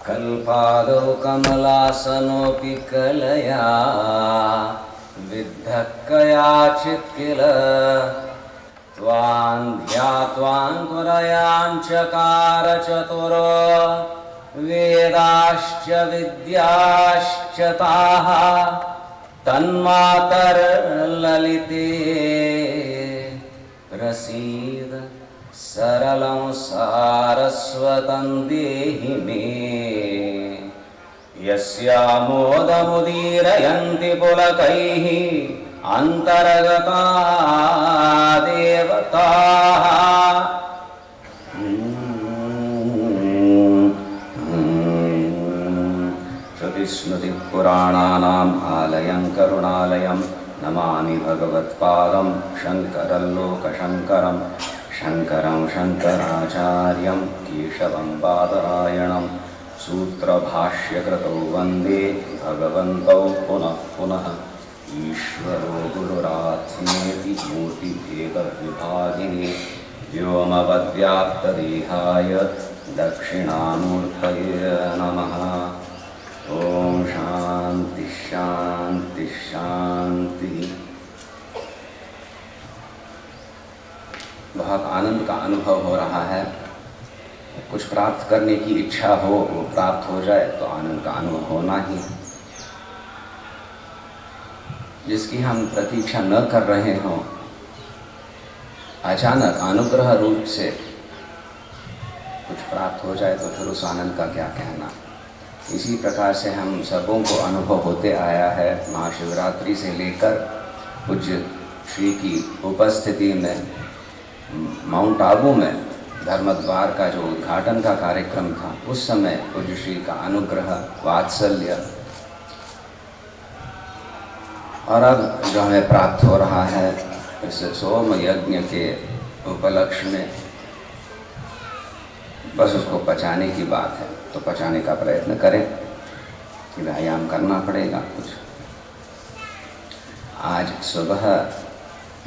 कल्पादौ कमलासनोऽपि कलया विद्धः कयाचित् किल त्वां ध्यात्वान्त्वरयाञ्चकार चतुरो वेदाश्च विद्याश्च ताः तन्मातर्ललिते प्रसीद सरलं सारस्वतं देहि मे यस्यामोदमुदीरयन्ति पुलकैः अन्तर्गता देवताः श्रुतिस्मृतिपुराणानाम् आलयं करुणालयं नमामि भगवत्पादं शङ्करं लोकशङ्करं शङ्करं शङ्कराचार्यं केशवं बादरायणं सूत्रभाष्यकृतौ वन्दे भगवन्तौ पुनः पुनः ईश्वरो गुरुरात्मेति मूर्तिभेदविभागिने व्योमवद्व्याप्तदेहाय दक्षिणामूर्तये नमः। ओम शांति शांति शांति। बहुत आनंद का अनुभव हो रहा है। कुछ प्राप्त करने की इच्छा हो, वो प्राप्त हो जाए तो आनंद का अनुभव होना ही। जिसकी हम प्रतीक्षा न कर रहे हों, अचानक अनुग्रह रूप से कुछ प्राप्त हो जाए तो फिर उस आनंद का क्या कहना। इसी प्रकार से हम सबों को अनुभव होते आया है। महाशिवरात्रि से लेकर पूज्य श्री की उपस्थिति में माउंट आबू में धर्मद्वार का जो उद्घाटन का कार्यक्रम था, उस समय पूज्य श्री का अनुग्रह, वात्सल्य, और अब जो हमें प्राप्त हो रहा है इस सोम यज्ञ के उपलक्ष्य में, बस उसको पचाने की बात है। तो पचाने का प्रयत्न करें कि व्यायाम करना पड़ेगा कुछ। आज सुबह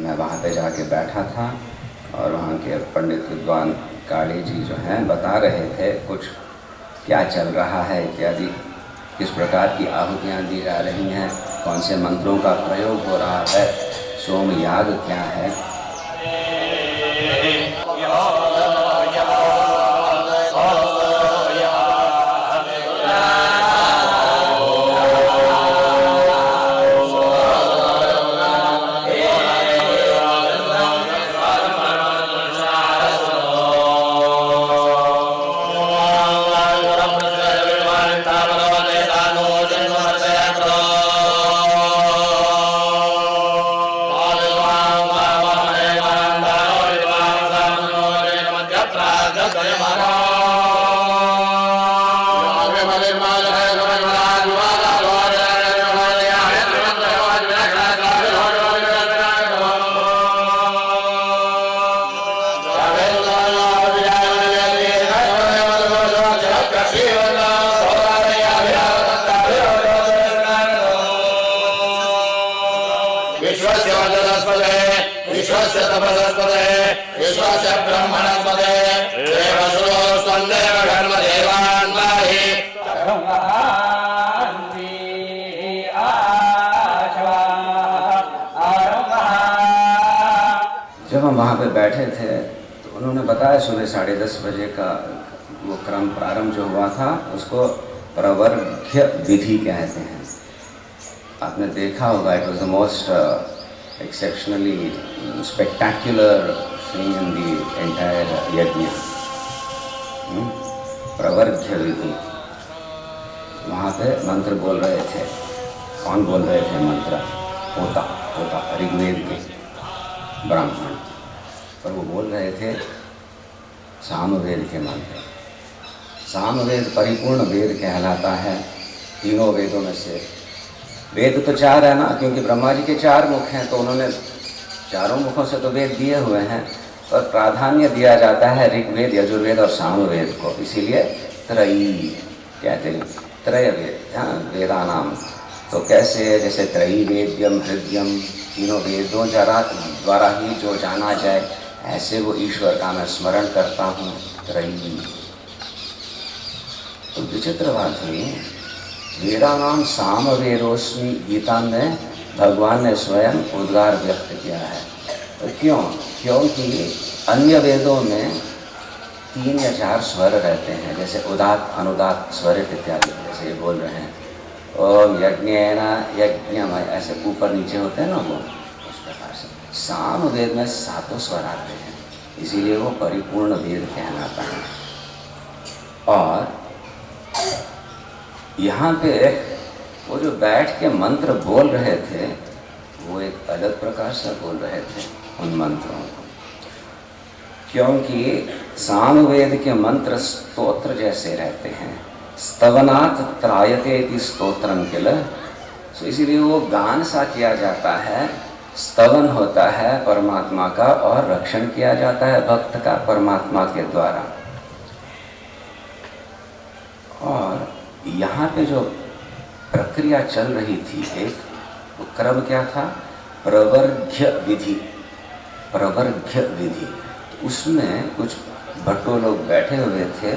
मैं वहाँ पे जाके बैठा था और वहाँ के पंडित विद्वान काली जी जो हैं बता रहे थे कुछ क्या चल रहा है इत्यादि, किस प्रकार की आहुतियाँ दी जा रही हैं, कौन से मंत्रों का प्रयोग हो रहा है, सोम याग क्या है। जब हम वहाँ पे बैठे थे तो उन्होंने बताया सुबह 10:30 बजे का वो क्रम प्रारंभ जो हुआ था उसको प्रवर्घ्य विधि कहते हैं। आपने देखा होगा, it was the most exceptionally spectacular thing in the entire यज्ञ। प्रवर्घ्य विधि, वहाँ पे मंत्र बोल रहे थे। कौन बोल रहे थे मंत्र? होता ऋग्वेद के ब्राह्मण, पर वो बोल रहे थे सामवेद के मंत्र। सामवेद परिपूर्ण वेद कहलाता है। तीनों वेदों में से वेद तो 4 है ना, क्योंकि ब्रह्मा जी के 4 मुख हैं, तो उन्होंने चारों मुखों से तो वेद दिए हुए हैं, पर प्राधान्य दिया जाता है ऋग्वेद, यजुर्वेद और सामवेद को। इसीलिए त्रयी कहते हैं, त्रय वेद, हाँ, वेदानाम। तो कैसे, जैसे त्रयी वेद्यम हृदयम, तीनों वेदों द्वारा ही जो जाना जाए, ऐसे वो ईश्वर का मैं स्मरण करता हूँ। त्रयी तो विचित्र बात हुई, वेदानाम साम वेदोस्मि गीता में भगवान ने स्वयं उद्गार व्यक्त किया है। तो क्यों? क्योंकि अन्य वेदों में 3 या 4 स्वर रहते हैं, जैसे उदात्त, अनुदात्त, स्वरित इत्यादि। जैसे ये बोल रहे हैं ओम यज्ञेन यज्ञमय, ऐसे ऊपर नीचे होते हैं ना वो, उस प्रकार से साम वेद में 7 स्वर आते हैं, इसीलिए वो परिपूर्ण वेद कहलाता है। और यहाँ पे वो जो बैठ के मंत्र बोल रहे थे, वो एक अलग प्रकार से बोल रहे थे उन मंत्रों को, क्योंकि सामवेद के मंत्र स्तोत्र जैसे रहते हैं। स्तवनात् त्रायते इति स्तोत्रम किल, तो इसीलिए वो गान सा किया जाता है, स्तवन होता है परमात्मा का और रक्षण किया जाता है भक्त का परमात्मा के द्वारा। और यहाँ पे जो प्रक्रिया चल रही थी, एक वो क्रम क्या था, प्रवर्घ्य विधि। प्रवर्घ्य विधि, तो उसमें कुछ भट्टो लोग बैठे हुए थे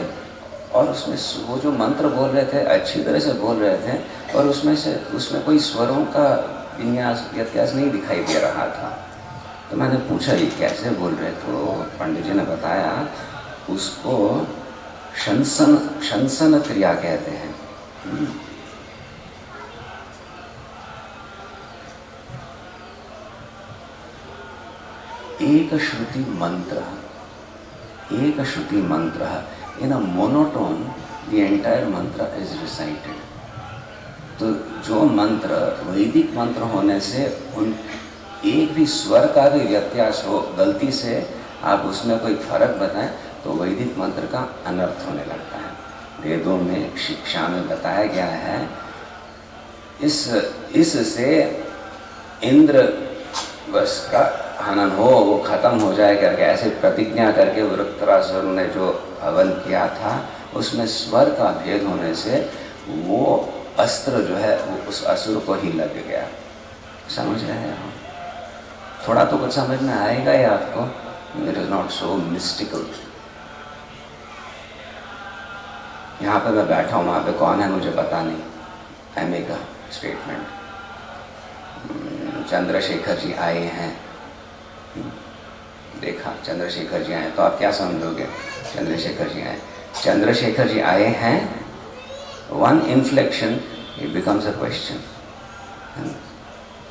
और उसमें वो जो मंत्र बोल रहे थे अच्छी तरह से बोल रहे थे, और उसमें कोई स्वरों का विन्यास व्यत्यास नहीं दिखाई दे रहा था। तो मैंने पूछा ये कैसे बोल रहे, तो पंडित जी ने बताया उसको शंसन क्रिया कहते हैं। एक श्रुति मंत्र इन अ मोनोटोन द एंटायर मंत्र इज रिसाइटेड। तो जो मंत्र वैदिक मंत्र होने से उन एक भी स्वर का भी व्यत्यास हो, गलती से आप उसमें कोई फर्क बताएं तो वैदिक मंत्र का अनर्थ होने लगता है। वेदों में शिक्षा में बताया गया है, इससे इंद्र बस का हनन हो, वो खत्म हो जाए करके ऐसे प्रतिज्ञा करके वृत्रासुर ने जो हवन किया था, उसमें स्वर का भेद होने से वो अस्त्र जो है वो उस असुर को ही लग गया। समझ रहे हैं आप? थोड़ा तो कुछ समझ में आएगा ही आपको। It is not so mystical. यहाँ पे मैं बैठा हूँ, वहाँ पे कौन है मुझे पता नहीं, एमए का स्टेटमेंट। चंद्रशेखर जी आए हैं, देखा चंद्रशेखर जी आए तो आप क्या समझोगे? चंद्रशेखर जी आए हैं, one inflection it becomes a question.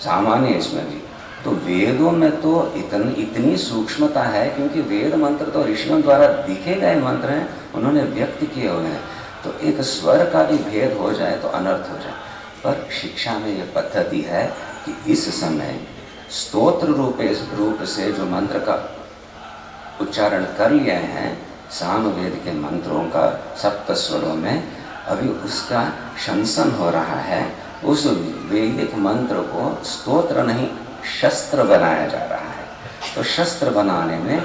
सामान्य इसमें भी तो वेदों में तो इतनी सूक्ष्मता है, क्योंकि वेद मंत्र तो ऋषियों द्वारा लिखे गए मंत्र हैं, उन्होंने व्यक्त किए हुए हैं। तो एक स्वर का भी भेद हो जाए तो अनर्थ हो जाए। पर शिक्षा में यह पद्धति है कि इस समय स्तोत्र रूप से जो मंत्र का उच्चारण कर लिए हैं सामवेद के मंत्रों का 7 स्वरों में, अभी उसका शंसन हो रहा है। उस वैदिक मंत्र को स्तोत्र नहीं शस्त्र बनाया जा रहा है। तो शस्त्र बनाने में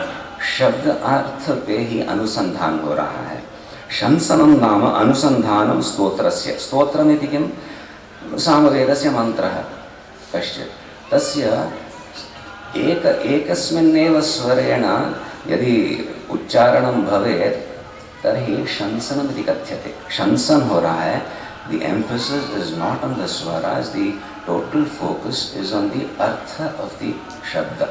शब्द अर्थ पे ही अनुसंधान हो रहा है। शंसनम नाम अनुसंधानम स्तोत्रस्य। स्तोत्रमिति किम? सामवेदस्य मंत्रः कश्चित् तस्य एकस्मिन्नेव स्वरेण यदि उच्चारणं भवेत् तर्हि शंसनमिति कथ्यते। शंसन हो रहा है। The emphasis is not on the swaras, the total focus is on the artha of the शब्द।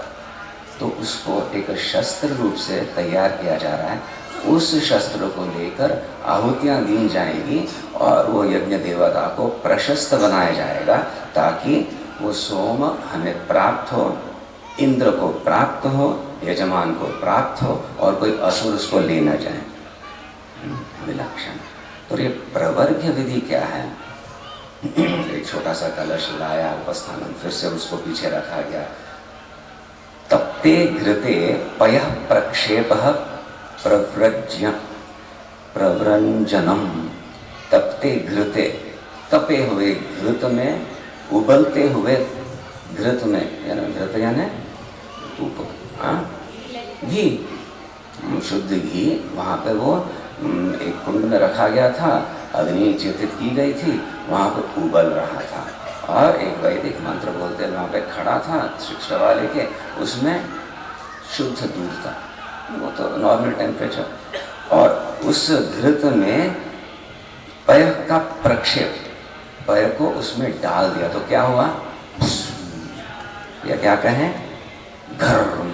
तो उसको एक शस्त्र रूप से तैयार किया जा रहा है। उस शस्त्र को लेकर आहुतियाँ दी जाएगी और वो यज्ञ देवता को प्रशस्त बनाया जाएगा, ताकि वो सोम हमें प्राप्त हो, इंद्र को प्राप्त हो, यजमान को प्राप्त हो और कोई असुर उसको ले न जाए। विलक्षण। तो ये प्रवर्घ्य विधि क्या है? एक छोटा सा कलश लाया उपस्थानम, फिर से उसको पीछे रखा गया। तप्ते घृते पयः प्रक्षेपः प्रव्रंजनम। तप्ते घृते, तपे हुए घृत में, उबलते हुए घृत में, घृत यानी घी, शुद्ध घी। वहाँ पे वो एक कुंड में रखा गया था, अग्नि चितित की गई थी, वहाँ पे उबल रहा था और एक वैदिक मंत्र बोलते वहाँ पे खड़ा था शिक्षा लेके, उसमें शुद्ध दूध था, वो तो नॉर्मल टेम्परेचर। और उस घृत में पय का प्रक्षेप, पय को उसमें डाल दिया तो क्या हुआ, या क्या कहें, घर्म।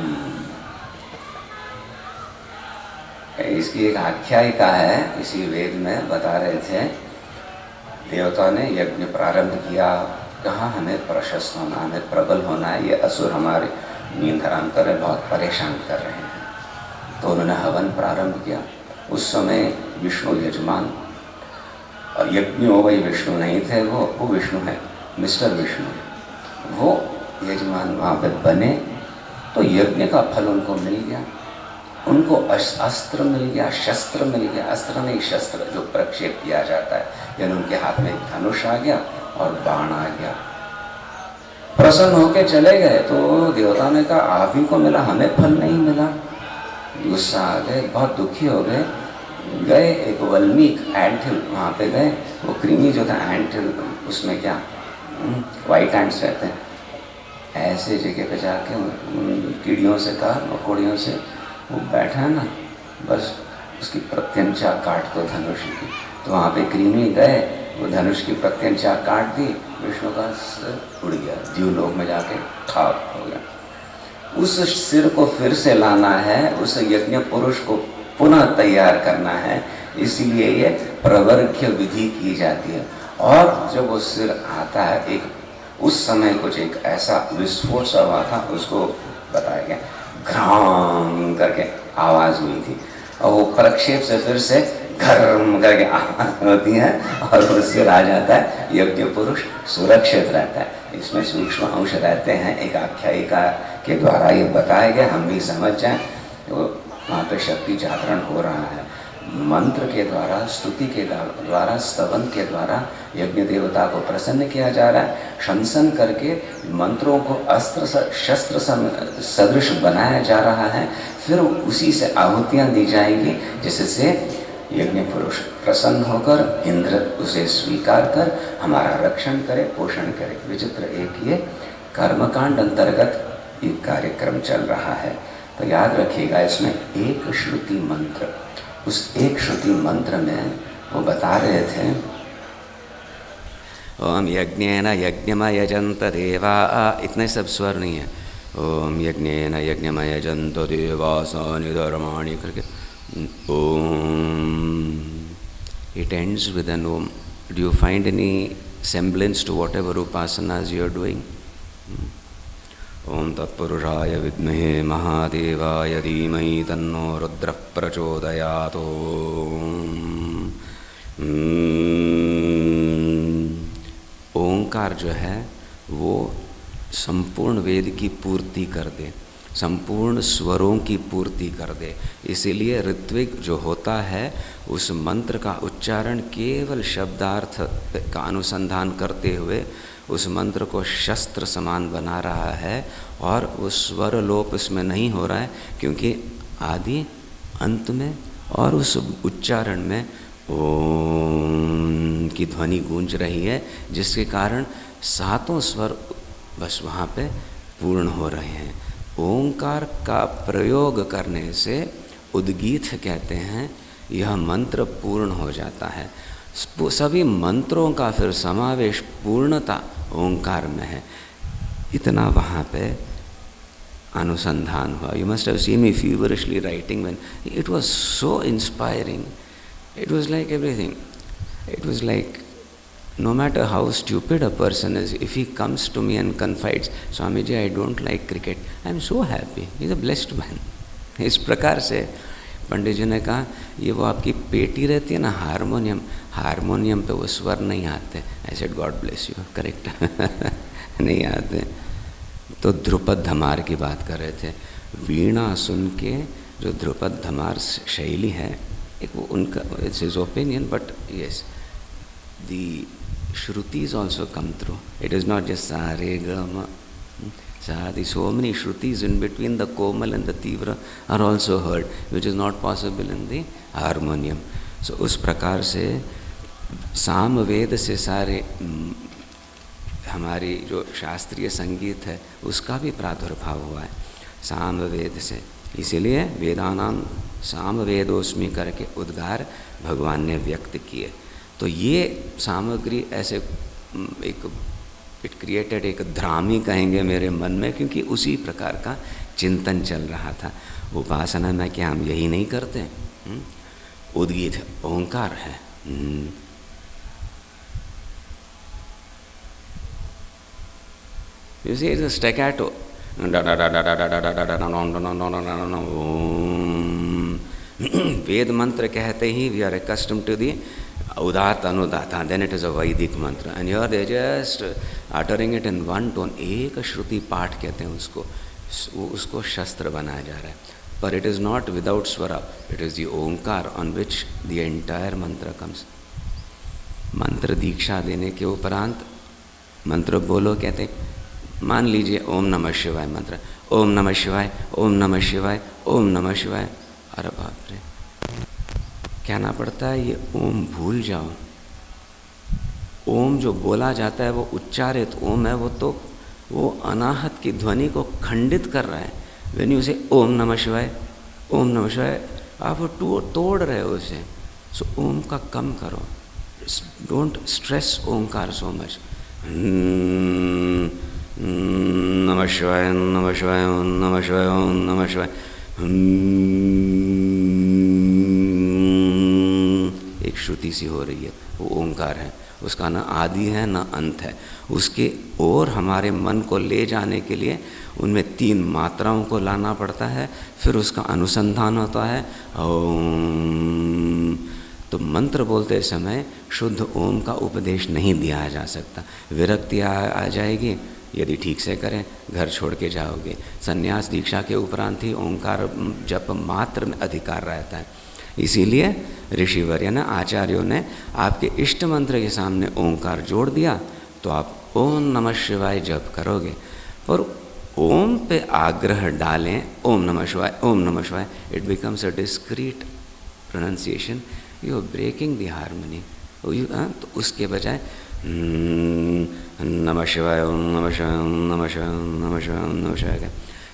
इसकी एक आख्यायिका है, इसी वेद में बता रहे थे, देवता ने यज्ञ प्रारंभ किया, कहा हमें प्रशस्त होना, हमें प्रबल होना है, ये असुर हमारे नींद हराम कर रहे, बहुत परेशान कर रहे हैं। तो उन्होंने हवन प्रारंभ किया। उस समय विष्णु यजमान, और यज्ञ हो वही विष्णु नहीं थे, वो विष्णु है, मिस्टर विष्णु, वो यजमान वहाँ पे बने। तो यज्ञ का फल उनको मिल गया, उनको अस्त्र मिल गया, शस्त्र मिल गया, अस्त्र नहीं शस्त्र जो प्रक्षेप किया जाता है, यानी उनके हाथ में धनुष आ गया और बाण आ गया। प्रसन्न होके चले गए। तो देवता ने कहा आप ही को मिला, हमें फल नहीं मिला। गुस्सा आ गए, बहुत दुखी हो गए। गए एक वल्मीक एंटहिल, वहाँ पे गए, वो कृमि जो था एंटहिल, उसमें क्या वाइट एंट्स रहते हैं, ऐसे जगह पे जाके कीड़ियों से कहा, मकोड़ियों से, वो बैठा है ना, बस उसकी प्रत्यंचा काट दो धनुष की। तो वहाँ पे कृमि गए, वो धनुष की प्रत्यंचा काट दी, विष्णु का सिर उड़ गया, जीवलोक में जाके ठाप हो गया। उस सिर को फिर से लाना है, उस यज्ञ पुरुष को पुनः तैयार करना है, इसलिए ये प्रवर्ग्य विधि की जाती है। और जब वो सिर आता है, एक उस समय कुछ एक ऐसा विस्फोट सा हुआ था, उसको बताया गया, घ्राम करके आवाज़ हुई थी, और वो प्रक्षेप से फिर से घर्म करके आवाज़ होती है, और वो सिर आ जाता है, यज्ञ पुरुष सुरक्षित रहता है। इसमें सूक्ष्म अंश रहते हैं, एक आख्यायिका के द्वारा ये बताया गया, हम भी समझ जाएं। तो वहाँ पे शक्ति जागरण हो रहा है, मंत्र के द्वारा, स्तुति के द्वारा, स्तवन के द्वारा यज्ञ देवता को प्रसन्न किया जा रहा है। शंसन करके मंत्रों को अस्त्र शस्त्र सदृश बनाया जा रहा है, फिर उसी से आहुतियाँ दी जाएंगी, जिससे यज्ञ पुरुष प्रसन्न होकर इंद्र उसे स्वीकार कर हमारा रक्षण करे, पोषण करे। विचित्र एक ये कर्मकांड अंतर्गत ये कार्यक्रम चल रहा है। तो याद रखिएगा, इसमें एक श्रुति मंत्र, उस एक श्रुति मंत्र में वो बता रहे थे, ओम यज्ञेन यज्ञमयजन्त देवा, इतने सब स्वर नहीं है, ओम यज्ञेन यज्ञमयजन्त देवासानि धर्माणि करके ओम, it ends with an om. Do you find any semblance to whatever upasanas you are doing? ओम तत्पुरुषाय विद्महे महादेवाय धीमहि तन्नो रुद्रः प्रचोदयात्। ओंकार जो है वो संपूर्ण वेद की पूर्ति कर दे, संपूर्ण स्वरों की पूर्ति कर दे। इसीलिए ऋत्विक जो होता है उस मंत्र का उच्चारण केवल शब्दार्थ का अनुसंधान करते हुए उस मंत्र को शस्त्र समान बना रहा है, और वो स्वर लोप इसमें नहीं हो रहा है, क्योंकि आदि अंत में और उस उच्चारण में ओम की ध्वनि गूंज रही है, जिसके कारण सातों स्वर बस वहाँ पे पूर्ण हो रहे हैं। ओंकार का प्रयोग करने से उद्गीत कहते हैं, यह मंत्र पूर्ण हो जाता है। सभी मंत्रों का फिर समावेश पूर्णता ओंकार में है, इतना वहाँ पे अनुसंधान हुआ। You must have seen me feverishly writing when it was so inspiring. It was like everything. It was like no matter how stupid a person is, if he comes to me and confides, Swamiji, I don't like cricket, I am so happy. He is a blessed man. इस प्रकार से पंडित जी ने कहा, ये वो आपकी पेटी रहती है ना हारमोनियम, हारमोनियम पे वो स्वर नहीं आते। I said God bless you, correct नहीं आते। तो ध्रुपद धमार की बात कर रहे थे। वीणा सुन के जो ध्रुपद धमार शैली है, एक वो उनका, it's his opinion, but yes the श्रुतिज also come through. It is not just sa re ga ma. So many shrutis in between the komal and the tivra are also heard, which is not possible in the harmonium. So उस प्रकार से साम वेद से सारे हमारी जो शास्त्रीय संगीत है उसका भी प्रादुर्भाव हुआ है साम वेद से. इसीलिए वेदानाम साम वेदोस्मि करके उद्गार भगवान ने व्यक्त किए. तो ये सामग्री ऐसे एक इट क्रिएटेड एक ध्रामी कहेंगे मेरे मन में, क्योंकि उसी प्रकार का चिंतन चल रहा था। उपासना में क्या हम यही नहीं करते? उद्गीत ओंकार है। You see, it's a staccato. Veda mantra कहते ही we are accustomed to the udatta anudatta, then it is a Vedic mantra, and here they just uttering it in one tone. एक श्रुति पाठ कहते हैं उसको शस्त्र बनाया जा रहा है, पर it is not without Swara, it is the Onkar on which the entire mantra comes. मंत्र दीक्षा देने के उपरांत मंत्र बोलो कहते, मान लीजिए ओम नमः शिवाय मंत्र, ओम नमः शिवाय, ओम नमः शिवाय, ओम नमः शिवाय। अरे बाप रे, कहना पड़ता है ये ओम भूल जाओ। ओम जो बोला जाता है वो उच्चारित ओम है, वो अनाहत की ध्वनि को खंडित कर रहा है। व्हेन यू से ओम नमः शिवाय, ओम नमः शिवाय, आप वो तोड़ रहे हो उसे। सो ओम का कम करो, डोंट स्ट्रेस ओंकार सो मच। नमः शिवाय, नमः शिवाय, ओम नमः शिवाय, ओम नमः शिवाय। एक श्रुति सी हो रही है, वो ओंकार है, उसका ना आदि है ना अंत है। उसके और हमारे मन को ले जाने के लिए उनमें 3 मात्राओं को लाना पड़ता है, फिर उसका अनुसंधान होता है ओम। तो मंत्र बोलते समय शुद्ध ओम का उपदेश नहीं दिया जा सकता। विरक्ति आ जाएगी यदि ठीक से करें, घर छोड़ के जाओगे। संन्यास दीक्षा के उपरांत ही ओंकार जप मात्र में अधिकार रहता है। इसीलिए ऋषिवर्य ने, आचार्यों ने आपके इष्ट मंत्र के सामने ओंकार जोड़ दिया तो आप ओम नमः शिवाय जप करोगे। पर ओम पे आग्रह डालें, ओम नमः शिवाय, ओम नमः शिवाय, it becomes a discrete pronunciation, you are breaking the harmony. तो उसके बजाय नमः शिवाय, ओम नमः शिवाय, ओम नमः शिवाय, ओम नमः शिवाय, ओम नमः शिवाय।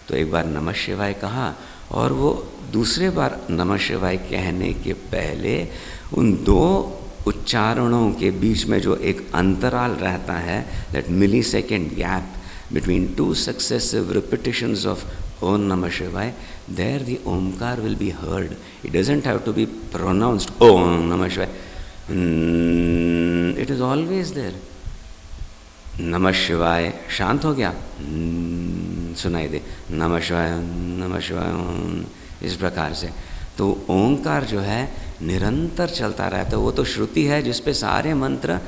तो एक बार नमः शिवाय कहा और वो दूसरे बार नमः शिवाय कहने के पहले उन 2 उच्चारणों के बीच में जो एक अंतराल रहता है, that millisecond gap between 2 successive repetitions of Om नमः Shivaya, there the Omkar will be heard. It doesn't have to be pronounced Om नमः शिवाय, इट इज ऑलवेज देयर। नमः शिवाय शांत हो गया, सुनाई दे नमः शिवाय, नमः शिवाय, इस प्रकार से। तो ओंकार जो है निरंतर चलता रहता है। वो तो श्रुति है जिस पे सारे मंत्र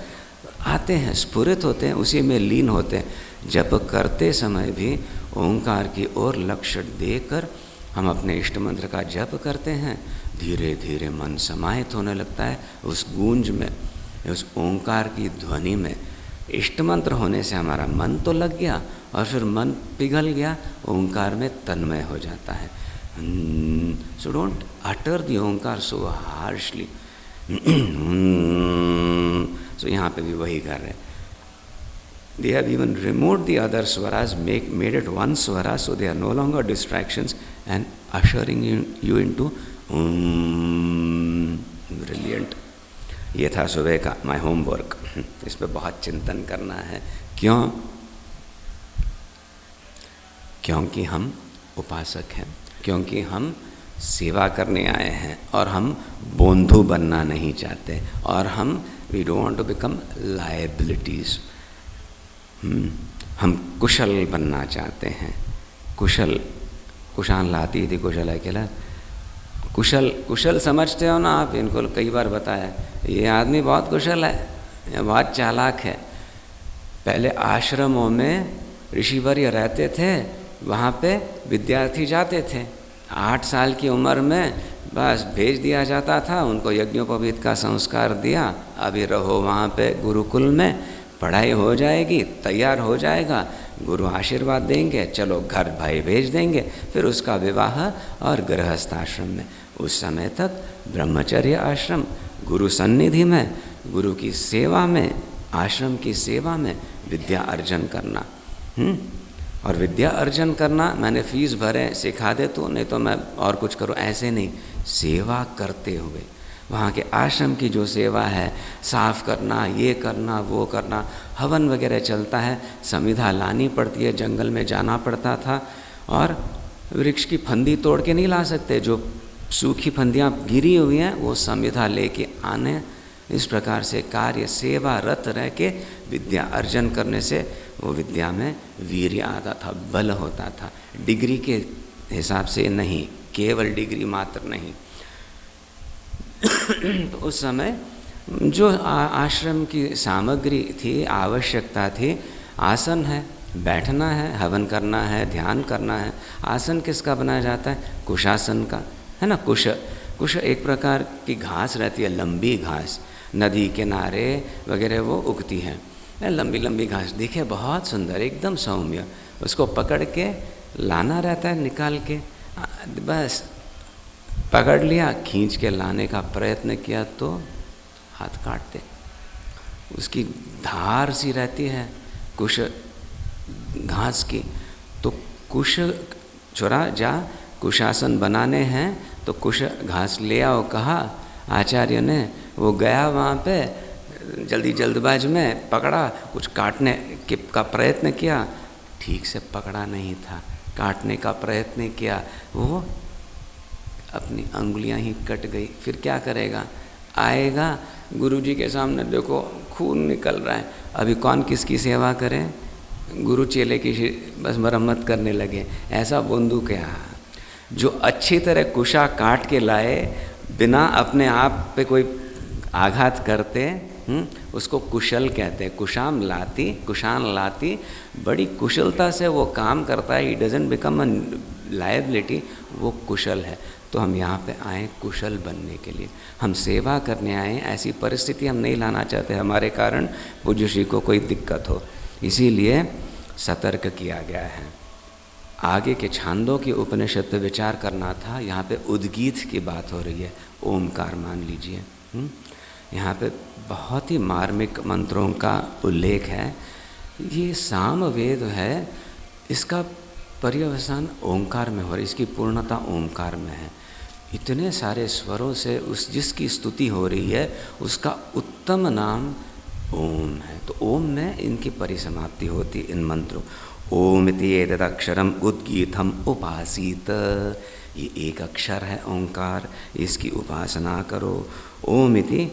आते हैं, स्फुरित होते हैं, उसी में लीन होते हैं। जप करते समय भी ओंकार की ओर लक्ष्य देकर हम अपने इष्ट मंत्र का जप करते हैं। धीरे धीरे मन समाहित होने लगता है उस गूंज में, उस ओंकार की ध्वनि में। इष्ट मंत्र होने से हमारा मन तो लग गया और फिर मन पिघल गया, ओंकार में तन्मय हो जाता है। So don't utter the Omkar so harshly. So यहाँ पे भी वही कर रहे हैं। They have even removed the other swaras, made it one swara, so they are no longer distractions and ushering you into brilliant. ये था सुबह का my homework. इस पे बहुत चिंतन करना है। क्यों? क्योंकि हम उपासक हैं, क्योंकि हम सेवा करने आए हैं और हम बोंधु बनना नहीं चाहते, और हम we don't want to become liabilities. हम कुशल बनना चाहते हैं। कुशान लाती थी कुशल अकेला। कुशल समझते हो ना आप, इनको कई बार बताया, ये आदमी बहुत कुशल है, ये बहुत चालाक है। पहले आश्रमों में ऋषिवर्य रहते थे, वहाँ पे विद्यार्थी जाते थे। 8 साल की उम्र में बस भेज दिया जाता था, उनको यज्ञोपवीत का संस्कार दिया, अभी रहो वहाँ पे गुरुकुल में, पढ़ाई हो जाएगी, तैयार हो जाएगा, गुरु आशीर्वाद देंगे, चलो घर भाई भेज देंगे, फिर उसका विवाह और गृहस्थ आश्रम में। उस समय तक ब्रह्मचर्य आश्रम, गुरु सन्निधि में, गुरु की सेवा में, आश्रम की सेवा में विद्या अर्जन करना। और विद्या अर्जन करना, मैंने फीस भरे सिखा दे तो, नहीं तो मैं और कुछ करूँ, ऐसे नहीं, सेवा करते हुए। वहाँ के आश्रम की जो सेवा है, साफ करना, ये करना, वो करना, हवन वगैरह चलता है, समिधा लानी पड़ती है, जंगल में जाना पड़ता था, और वृक्ष की फंदी तोड़ के नहीं ला सकते, जो सूखी फंदियाँ गिरी हुई हैं वो समिधा लेके आने। इस प्रकार से कार्य सेवा रत रह के विद्या अर्जन करने से वो विद्या में वीर्य आता था, बल होता था। डिग्री के हिसाब से नहीं, केवल डिग्री मात्र नहीं। तो उस समय जो आश्रम की सामग्री थी, आवश्यकता थी, आसन है, बैठना है, हवन करना है, ध्यान करना है। आसन किसका बनाया जाता है? कुशासन का, है ना। कुश एक प्रकार की घास रहती है, लंबी घास, नदी किनारे वगैरह वो उगती है, लंबी लंबी घास, दिखे बहुत सुंदर, एकदम सौम्य। उसको पकड़ के लाना रहता है, निकाल के, बस पकड़ लिया, खींच के लाने का प्रयत्न किया तो हाथ काटते। उसकी धार सी रहती है कुश घास की, तो कुश छोरा जा, कुशासन बनाने हैं तो कुश घास ले आओ कहा आचार्य ने। वो गया वहाँ पे, जल्दबाज में पकड़ा, कुछ काटने का प्रयत्न किया, ठीक से पकड़ा नहीं था, काटने का प्रयत्न किया, वो अपनी अंगुलियां ही कट गई। फिर क्या करेगा? आएगा गुरुजी के सामने, देखो खून निकल रहा है, अभी कौन किसकी सेवा करे? गुरु चेले की बस मरम्मत करने लगे। ऐसा बंदूक है जो अच्छी तरह कुशा काट के लाए, बिना अपने आप पे कोई आघात करते, उसको कुशल कहते हैं। कुशान लाती बड़ी कुशलता से वो काम करता है, he doesn't become a liability, वो कुशल है। तो हम यहाँ पे आए कुशल बनने के लिए, हम सेवा करने आए। ऐसी परिस्थिति हम नहीं लाना चाहते हमारे कारण पूज्य श्री को कोई दिक्कत हो, इसीलिए सतर्क किया गया है। आगे के छांदों के उपनिषद पे विचार करना था, यहाँ पे उद्गीत की बात हो रही है, ओमकार मान लीजिए। यहाँ पे बहुत ही मार्मिक मंत्रों का उल्लेख है। ये सामवेद है, इसका पर्यवसान ओंकार में हो रही है, इसकी पूर्णता ओंकार में है। इतने सारे स्वरों से उस जिसकी स्तुति हो रही है उसका उत्तम नाम ओम है। तो ओम में इनकी परिसमाप्ति होती है, इन मंत्रों। ओम इति एतदक्षरम उद्गीतम उपासीत, ये एक अक्षर है ओंकार, इसकी उपासना करो। ओम इति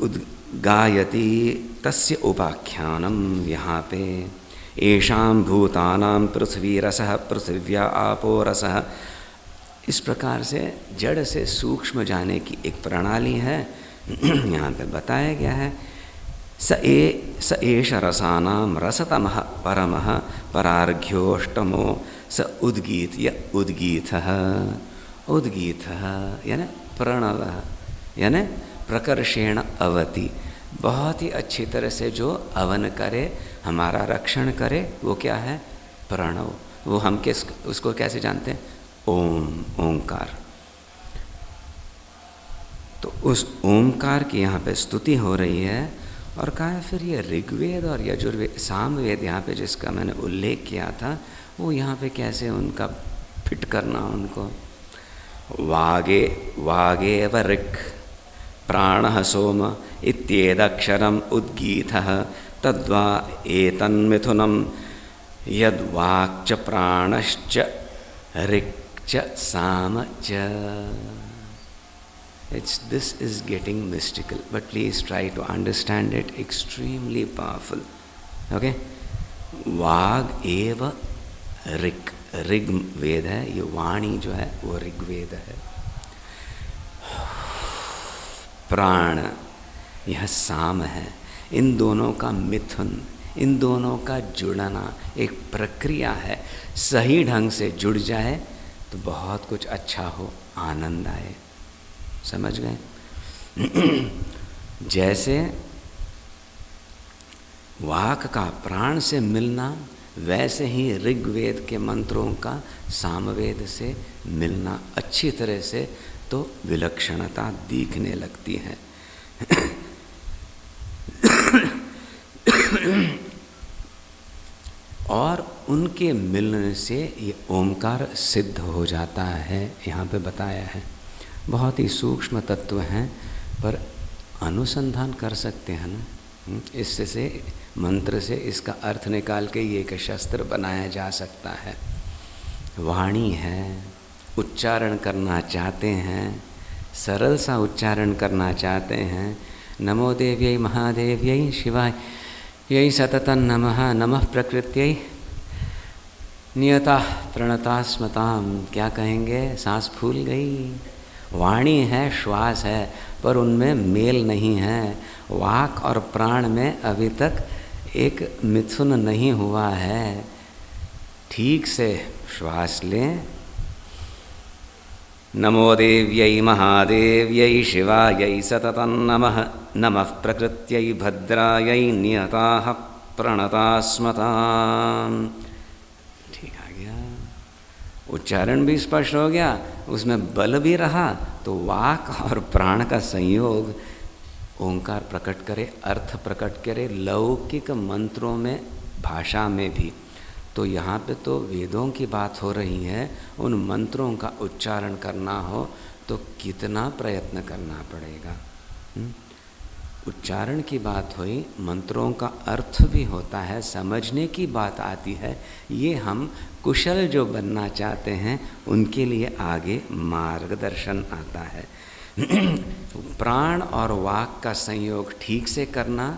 उद्गायति तस्य उपाख्यानम, यहाँ पे येषां भूतानां पृथ्वी रसः पृथिव्या आपो रसः, इस प्रकार से जड़ से सूक्ष्म जाने की एक प्रणाली है, यहाँ पे बताया गया है। स एष रसानां रसतमः परमः परार्घ्योष्टमो स उद्गीतः यानी प्रणवः यानी प्रकर्षेण अवति, बहुत ही अच्छी तरह से जो अवन करे, हमारा रक्षण करे, वो क्या है? प्रणव। वो हम उसको कैसे जानते हैं? ओम, ओंकार। तो उस ओंकार की यहाँ पे स्तुति हो रही है। और कहा है फिर ये ऋग्वेद और यजुर्वेद, सामवेद यहाँ पे जिसका मैंने उल्लेख किया था, वो यहाँ पे कैसे उनका फिट करना उनको। वागेव ऋक् प्राणः सोम इत्येदक्षरम् उद्गीतः तद्वा एतन्मिथुनं यद्वाक्च प्राणश्च ऋक् च साम च। This is getting mystical, but please try to understand it. Extremely powerful. Okay? वाग एव ऋक्, ऋग वेद है, ये वाणी जो है वो ऋग्वेद है। प्राण यह साम है। इन दोनों का मिथुन, इन दोनों का जुड़ना एक प्रक्रिया है। सही ढंग से जुड़ जाए तो बहुत कुछ अच्छा हो, आनंद आए। समझ गए? जैसे वाक का प्राण से मिलना, वैसे ही ऋग्वेद के मंत्रों का सामवेद से मिलना अच्छी तरह से, तो विलक्षणता दिखने लगती है। और उनके मिलने से ये ओंकार सिद्ध हो जाता है, यहाँ पे बताया है। बहुत ही सूक्ष्म तत्व हैं, पर अनुसंधान कर सकते हैं ना, इससे मंत्र से इसका अर्थ निकाल के ये एक शस्त्र बनाया जा सकता है। वाणी है, उच्चारण करना चाहते हैं, सरल सा उच्चारण करना चाहते हैं, नमो देव्यै महादेव्यै शिवाय यही सततं नमः नमः प्रकृत्यै नियता प्रणता स्मताम। क्या कहेंगे? सांस फूल गई। वाणी है, श्वास है, पर उनमें मेल नहीं है। वाक और प्राण में अभी तक एक मिथुन नहीं हुआ है। ठीक से श्वास लें, नमो देव्यै महादेव्यै शिवायै सततं नमः नमः प्रकृत्यै भद्रायै नियताः प्रणताः स्मताम्। ठीक आ गया, उच्चारण भी स्पष्ट हो गया, उसमें बल भी रहा, तो वाक और प्राण का संयोग ओंकार प्रकट करे, अर्थ प्रकट करे लौकिक मंत्रों में, भाषा में भी। तो यहाँ पे तो वेदों की बात हो रही है, उन मंत्रों का उच्चारण करना हो तो कितना प्रयत्न करना पड़ेगा। उच्चारण की बात हुई, मंत्रों का अर्थ भी होता है, समझने की बात आती है। ये हम कुशल जो बनना चाहते हैं उनके लिए आगे मार्गदर्शन आता है। प्राण और वाक का संयोग ठीक से करना,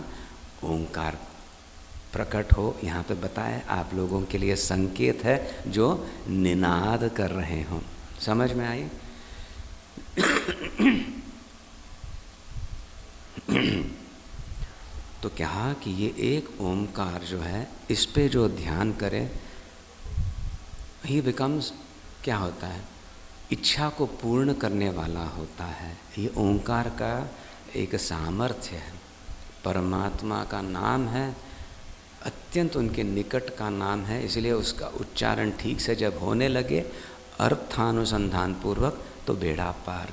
ओंकार प्रकट हो, यहाँ पे बताया आप लोगों के लिए संकेत है जो निनाद कर रहे हों। समझ में आई? तो क्या कि ये एक ओंकार जो है, इस पे जो ध्यान करे, ही बिकम्स, क्या होता है, इच्छा को पूर्ण करने वाला होता है। ये ओंकार का एक सामर्थ्य है, परमात्मा का नाम है, अत्यंत उनके निकट का नाम है, इसलिए उसका उच्चारण ठीक से जब होने लगे अर्थानुसंधान पूर्वक तो बेड़ा पार।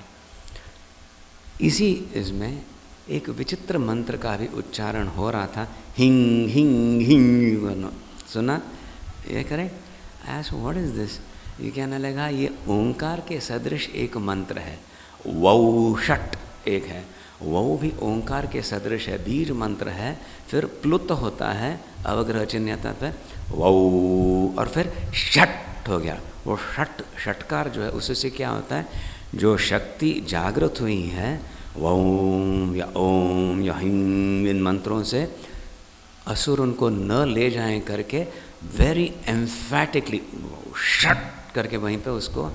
इसी इसमें एक विचित्र मंत्र का भी उच्चारण हो रहा था, हिंग हिंग हिंग, सुना? ये करेक्ट? ऐस व्हाट इज दिस? ये कहने लगा ये ओंकार के सदृश एक मंत्र है। वौ षट एक है, वो भी ओंकार के सदृश है, बीज मंत्र है। फिर प्लुत होता है, अवग्रह चिन्ह आता है, वो, और फिर षट हो गया। वो षट, षटकार जो है उससे क्या होता है, जो शक्ति जागृत हुई है, वोम या ओम या हिंग, इन मंत्रों से असुर उनको न ले जाएं करके वेरी एम्फैटिकली षट करके वहीं पे उसको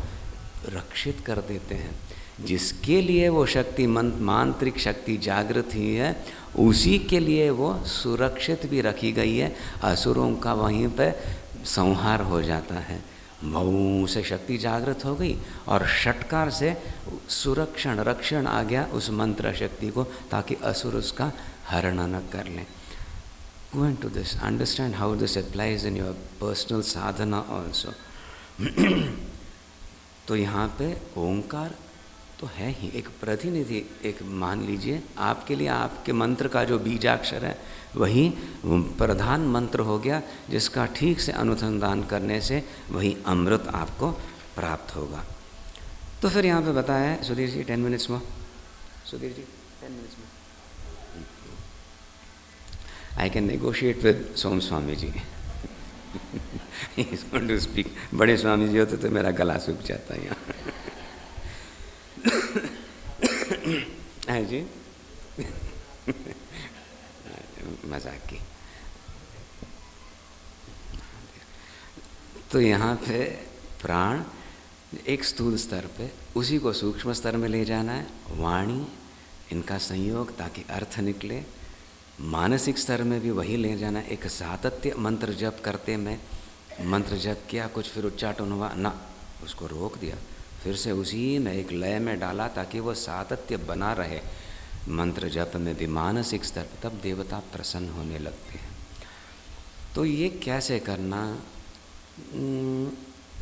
रक्षित कर देते हैं। जिसके लिए वो शक्ति मांत्रिक शक्ति जागृत हुई है, उसी के लिए वो सुरक्षित भी रखी गई है। असुरों का वहीं पे संहार हो जाता है। मऊ से शक्ति जागृत हो गई और षटकार से सुरक्षण रक्षण आ गया उस मंत्र शक्ति को, ताकि असुर उसका हरण न कर लें। Go into this, understand how this applies in your personal sadhana also. तो यहाँ पे ओंकार तो है ही एक प्रतिनिधि, एक मान लीजिए आपके लिए आपके मंत्र का जो बीजाक्षर है वही प्रधान मंत्र हो गया, जिसका ठीक से अनुसंधान करने से वही अमृत आपको प्राप्त होगा। तो फिर यहाँ पे बताया है, सुधीर जी 10 मिनट्स में, सुधीर जी 10 मिनट्स में I can negotiate with Som Swami ji. He is going to speak. बड़े स्वामी जी होते तो मेरा गला सूख जाता है यहाँ। है जी, मजाक की। तो यहाँ पे प्राण एक स्थूल स्तर पे, उसी को सूक्ष्म स्तर में ले जाना है। वाणी, इनका संयोग ताकि अर्थ निकले। मानसिक स्तर में भी वही ले जाना है। एक सातत्य मंत्र जप करते में मंत्र जप किया, कुछ फिर उच्चाटन हुआ ना, उसको रोक दिया, फिर से उसी में एक लय में डाला ताकि वो सातत्य बना रहे। मंत्र जप में भी मानसिक स्तर, तब देवता प्रसन्न होने लगते हैं। तो ये कैसे करना?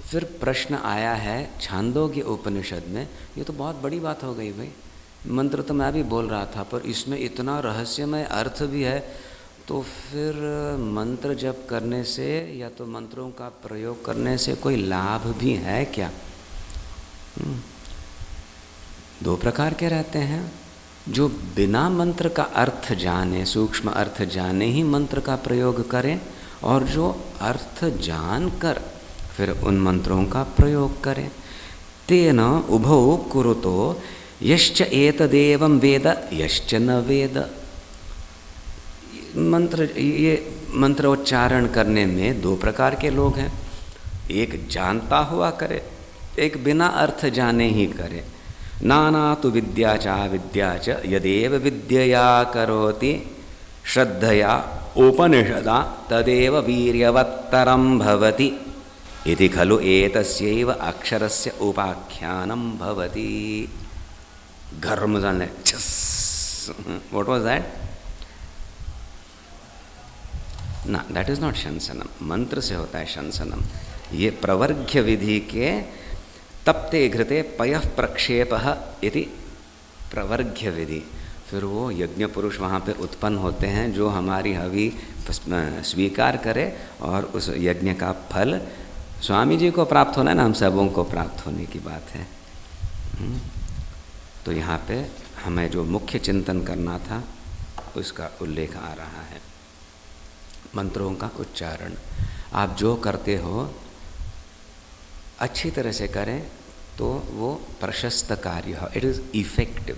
फिर प्रश्न आया है छांदोग्य उपनिषद में। ये तो बहुत बड़ी बात हो गई भाई, मंत्र तो मैं भी बोल रहा था, पर इसमें इतना रहस्यमय अर्थ भी है, तो फिर मंत्र जप करने से या तो मंत्रों का प्रयोग करने से कोई लाभ भी है क्या? दो प्रकार के रहते हैं, जो बिना मंत्र का अर्थ जाने, सूक्ष्म अर्थ जाने ही मंत्र का प्रयोग करें, और जो अर्थ जानकर फिर उन मंत्रों का प्रयोग करें। तेन उभौ कुरुतो यश्च एतदेवं वेद यश्च न वेद। ये मंत्रोच्चारण करने में दो प्रकार के लोग हैं, एक जानता हुआ करे, एक बिना अर्थ जाने ही करे। नाना तु विद्या च यदेव विद्यया करोति श्रद्धया उपनिषदा तदेव वीर्यवत्तरं भवति इति खलु एतस्यैव अक्षरस्य उपाख्यानं भवति। घर्म छस। What was that? ना, दैट इज नॉट शंसनम। मंत्र से होता है शंसनम। ये प्रवर्ग्य विधि के तप्ते घृते पयः प्रक्षेपः इति प्रवर्ग्य विधि। फिर वो यज्ञ पुरुष वहाँ पे उत्पन्न होते हैं जो हमारी हवि स्वीकार करे और उस यज्ञ का फल स्वामी जी को प्राप्त होना है ना, हम सबों को प्राप्त होने की बात है। तो यहाँ पे हमें जो मुख्य चिंतन करना था उसका उल्लेख आ रहा है। मंत्रों का उच्चारण आप जो करते हो अच्छी तरह से करें तो वो प्रशस्त कार्य है, it is effective,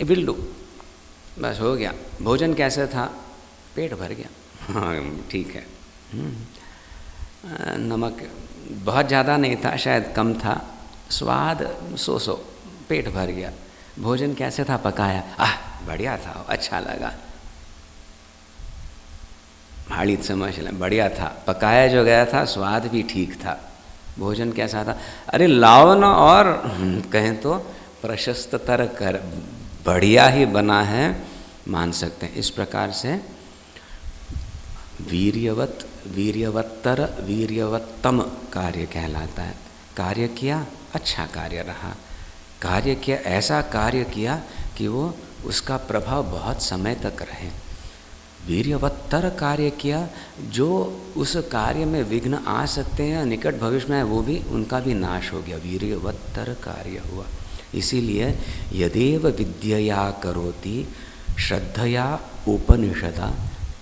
it will do. बस हो गया। भोजन कैसे था? पेट भर गया, हाँ ठीक है। नमक बहुत ज़्यादा नहीं था, शायद कम था, स्वाद सो पेट भर गया। भोजन कैसे था? पकाया, बढ़िया था, अच्छा लगा, हाड़ी समझ लें, बढ़िया था। पकाया जो गया था स्वाद भी ठीक था। भोजन कैसा था? अरे लाओ ना, और कहें तो प्रशस्ततर कर, बढ़िया ही बना है, मान सकते हैं। इस प्रकार से वीर्यवत, वीर्यवत्तर, वीर्यवत्तम कार्य कहलाता है। कार्य किया, अच्छा कार्य रहा। कार्य किया, ऐसा कार्य किया कि वो उसका प्रभाव बहुत समय तक रहे। वीर्यवत्तर कार्य किया, जो उस कार्य में विघ्न आ सकते हैं निकट भविष्य में, वो भी, उनका भी नाश हो गया। वीर्यवत्तर कार्य हुआ। इसीलिए यदेव विद्यया करोति श्रद्धया उपनिषदा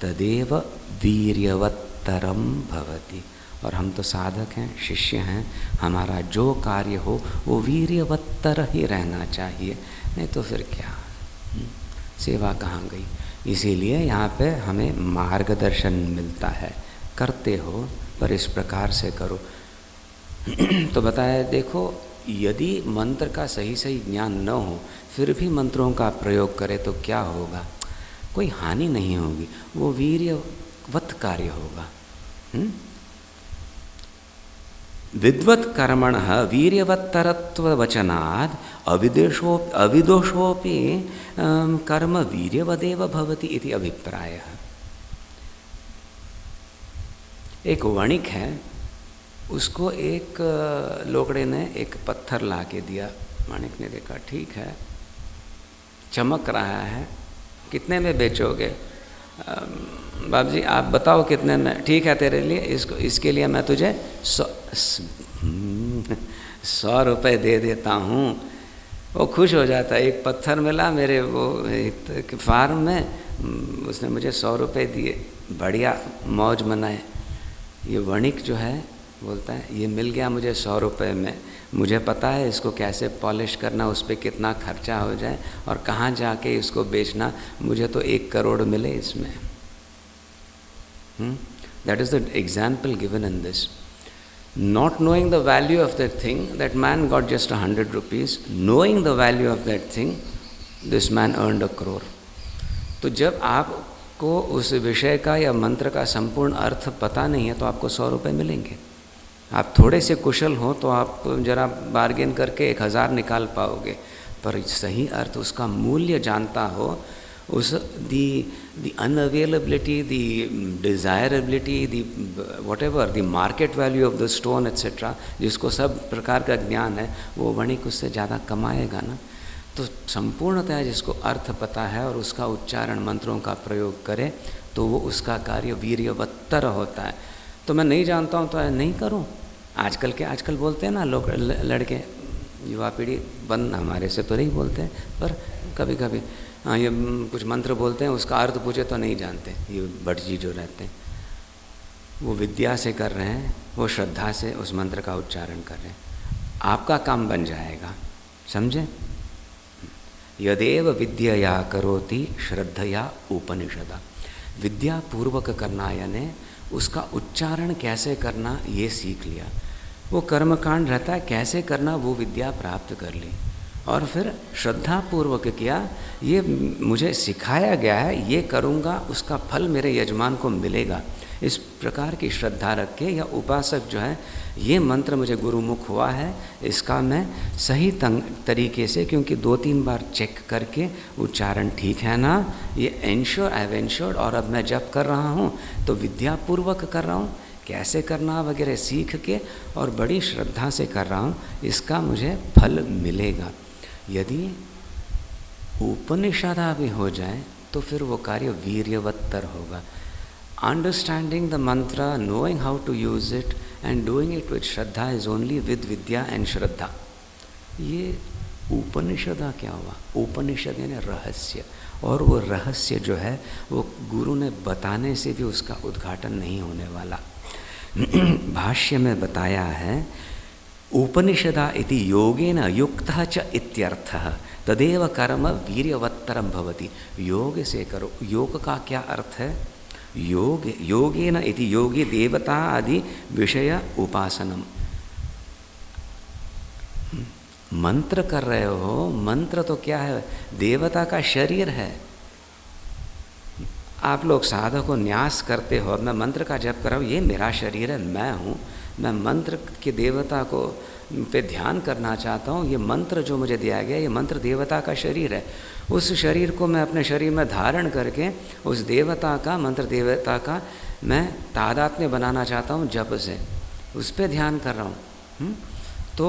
तदेव वीर्यवत्तरम भवति। और हम तो साधक हैं, शिष्य हैं, हमारा जो कार्य हो वो वीर्यवत्तर ही रहना चाहिए, नहीं तो फिर क्या, सेवा कहाँ गई। इसीलिए यहाँ पे हमें मार्गदर्शन मिलता है, करते हो पर इस प्रकार से करो। तो बताया, देखो यदि मंत्र का सही सही ज्ञान न हो फिर भी मंत्रों का प्रयोग करे तो क्या होगा? कोई हानि नहीं होगी, वो वीर्यवत कार्य होगा। विद्वत् कर्मणः वीर्यवत्तरत्ववचनात् अविदोषोपि कर्म वीर्यवदेव भवति इति अभिप्रायः। एक वणिक है, उसको एक लोकड़े ने एक पत्थर ला के दिया। वणिक ने देखा, ठीक है, चमक रहा है, कितने में बेचोगे? बाबू जी आप बताओ कितने में ठीक है तेरे लिए, इसके लिए मैं तुझे 100 रुपये दे देता हूँ। वो खुश हो जाता है, एक पत्थर मिला मेरे वो फार्म में, उसने मुझे 100 रुपये दिए, बढ़िया मौज मनाए। ये वणिक जो है बोलता है, ये मिल गया मुझे 100 रुपये में, मुझे पता है इसको कैसे पॉलिश करना, उस पर कितना खर्चा हो जाए और कहाँ जाके इसको बेचना, मुझे तो 1 करोड़ मिले इसमें। That is the example given in this. Not knowing the value of that thing, that man got just 100 rupees. Knowing the value of that thing, this man earned 1 crore. तो जब आपको उस विषय का या मंत्र का संपूर्ण अर्थ पता नहीं है तो आपको 100 रुपये मिलेंगे। आप थोड़े से कुशल हो तो आप जरा बार्गेन करके 1000 निकाल पाओगे, पर सही अर्थ, उसका मूल्य जानता हो, उस the unavailability, the desirability, the whatever, the market value of the stone etc., जिसको सब प्रकार का ज्ञान है, वो वणिक उससे ज़्यादा कमाएगा ना। तो संपूर्णतः जिसको अर्थ पता है और उसका उच्चारण मंत्रों का प्रयोग करे तो वो उसका कार्य वीर्यवत्तर होता है। तो मैं नहीं जानता हूँ तो नहीं करूँ। आजकल बोलते हैं ना लोग, लड़के, युवा पीढ़ी बंद, हमारे से तो नहीं बोलते हैं, पर कभी कभी ये कुछ मंत्र बोलते हैं, उसका अर्थ पूछे तो नहीं जानते। ये भट्ट जी जो रहते हैं वो विद्या से कर रहे हैं, वो श्रद्धा से उस मंत्र का उच्चारण कर रहे हैं। आपका काम बन जाएगा, समझे? यदेव विद्यया करोति श्रद्धया उपनिषदा। विद्या पूर्वक करना यानी उसका उच्चारण कैसे करना ये सीख लिया। वो कर्मकांड रहता है, कैसे करना वो विद्या प्राप्त कर ली और फिर श्रद्धा पूर्वक किया। ये मुझे सिखाया गया है, ये करूँगा उसका फल मेरे यजमान को मिलेगा। इस प्रकार की श्रद्धा रख के या उपासक जो है, ये मंत्र मुझे गुरुमुख हुआ है, इसका मैं सही तरीके से, क्योंकि 2-3 बार चेक करके उच्चारण ठीक है ना, ये एंश्योर, आई हैव एंश्योर्ड, और अब मैं जब कर रहा हूँ तो विद्यापूर्वक कर रहा हूँ, कैसे करना वगैरह सीख के और बड़ी श्रद्धा से कर रहा हूँ, इसका मुझे फल मिलेगा। यदि उपनिषदा भी हो जाए तो फिर वो कार्य वीर्यवत्तर होगा। Understanding the mantra, knowing how to use it and doing it with Shraddha is only with Vidya and Shraddha. ये उपनिषदा क्या हुआ? उपनिषद यानी रहस्य, और वो रहस्य जो है वो गुरु ने बताने से भी उसका उद्घाटन नहीं होने वाला। भाष्य में बताया है, उपनिषदा इति योगेन युक्तः च इत्यर्थः तदेव कर्म वीर्यवत्तरम भवति। योग से करो। योग का क्या अर्थ है? योगेन इति योगी देवता आदि विषय उपासनम। मंत्र कर रहे हो, मंत्र तो क्या है? देवता का शरीर है। आप लोग साधक को न्यास करते हो, मैं मंत्र का जप कर रहा हूँ, ये मेरा शरीर है, मैं हूँ, मैं मंत्र के देवता को पे ध्यान करना चाहता हूँ, ये मंत्र जो मुझे दिया गया, ये मंत्र देवता का शरीर है। उस शरीर को मैं अपने शरीर में धारण करके उस देवता का, मंत्र देवता का मैं तादात्म्य बनाना चाहता हूँ जप से, उस पर ध्यान कर रहा हूँ। तो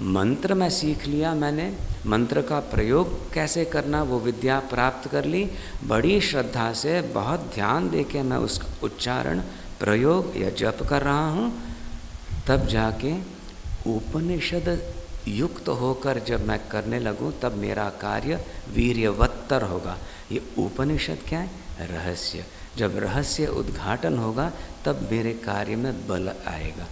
मंत्र मैं सीख लिया, मैंने मंत्र का प्रयोग कैसे करना वो विद्या प्राप्त कर ली। बड़ी श्रद्धा से बहुत ध्यान दे के मैं उसका उच्चारण, प्रयोग या जप कर रहा हूँ, तब जाके उपनिषद युक्त होकर जब मैं करने लगूं तब मेरा कार्य वीर्यवत्तर होगा। ये उपनिषद क्या है? रहस्य। जब रहस्य उद्घाटन होगा तब मेरे कार्य में बल आएगा।